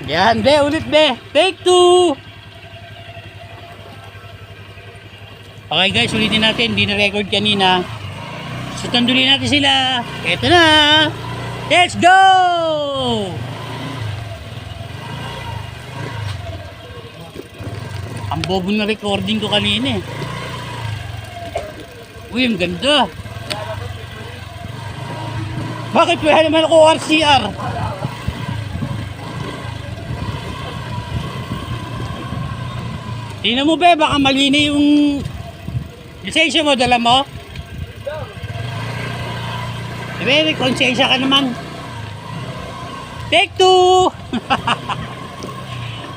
Yan, be, ulit be. Take 2. Okay guys, ulitin natin. Hindi na-record kanina. So, tandulin natin sila. Eto na. Let's go! Ang bobo na recording ko kanina eh. Uy, ang ganda. Bakit wala naman ako RCR? Tingnan mo be, baka mali na yung lisensya mo, dala mo? Sabi, konsensya ka naman. Take 2!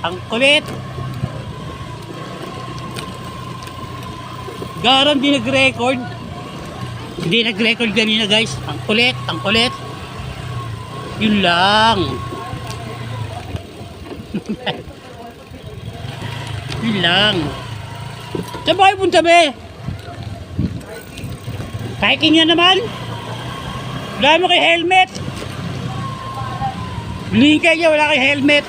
Ang kulit. Garang di nag-record. Hindi nag-record kanina guys. Ang kulit, ang kulit. Yun lang. Yun lang. Saan ba kayo punta be? Hiking yan naman? Wala mo kay helmet. Bling kayo, wala kay helmet.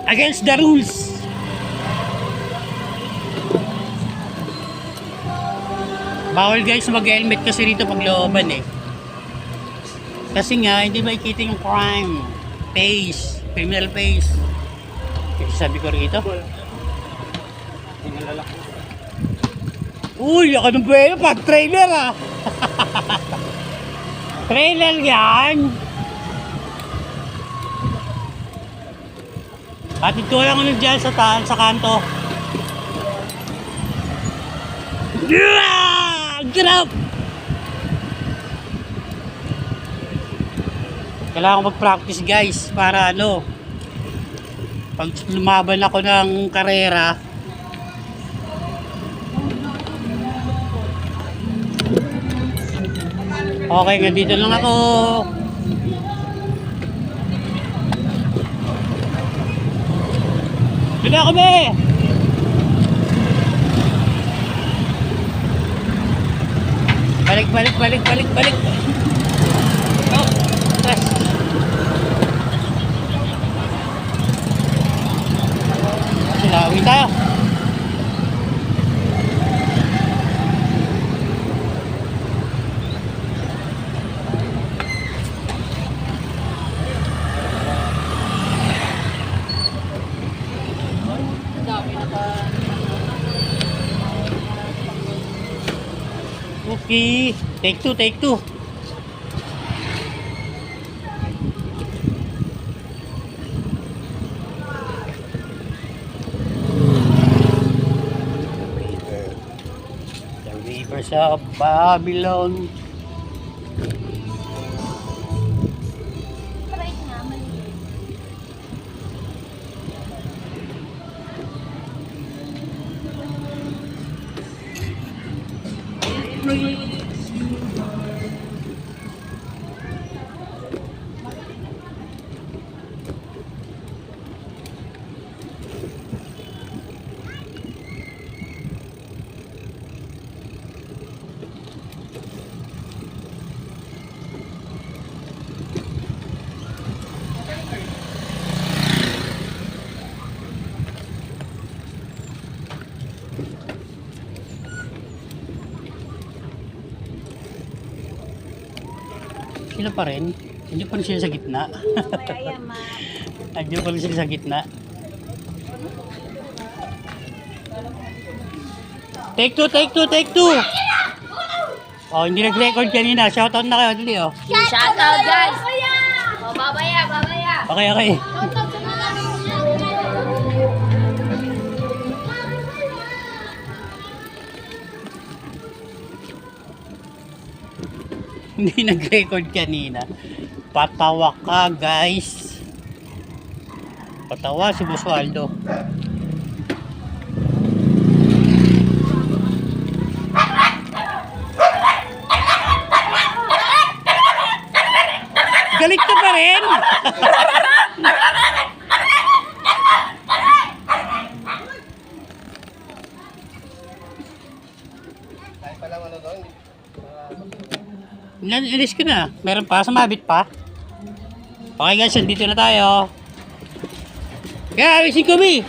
Against the rules. Bawal guys mag-helmet kasi rito pag looban eh. Kasi nga hindi makikita yung crime phase, criminal phase. Kasi sabi ko rito. Uy, ako nung buwelo pa, trailer ah. Trailer yan. At ito lang ano dyan sa kanto. Grab! Kailangan ko mag-practice guys para ano, pag lumaban ako ng karera, okay, nandito lang ako. Dito ako be! Balik. Oh, stress. Sinawin tayo. Okay, take 2. The rivers of Babylon. Sila pa rin. Hindi pa rin sila sa gitna. Nandiyo pa rin sila sa gitna. Take 2. Oh, hindi nag-record kanina. Shoutout na kayo. Dali oh. Shoutout guys! Oh, babaya! Okay. Hindi nag-record kanina. Patawa ka guys. Patawa si Boss Waldo. Galit ka pa rin. Ilis ka na. Meron pa? Sumabit pa? Okay guys, nandito na tayo. Kaya, wising kami.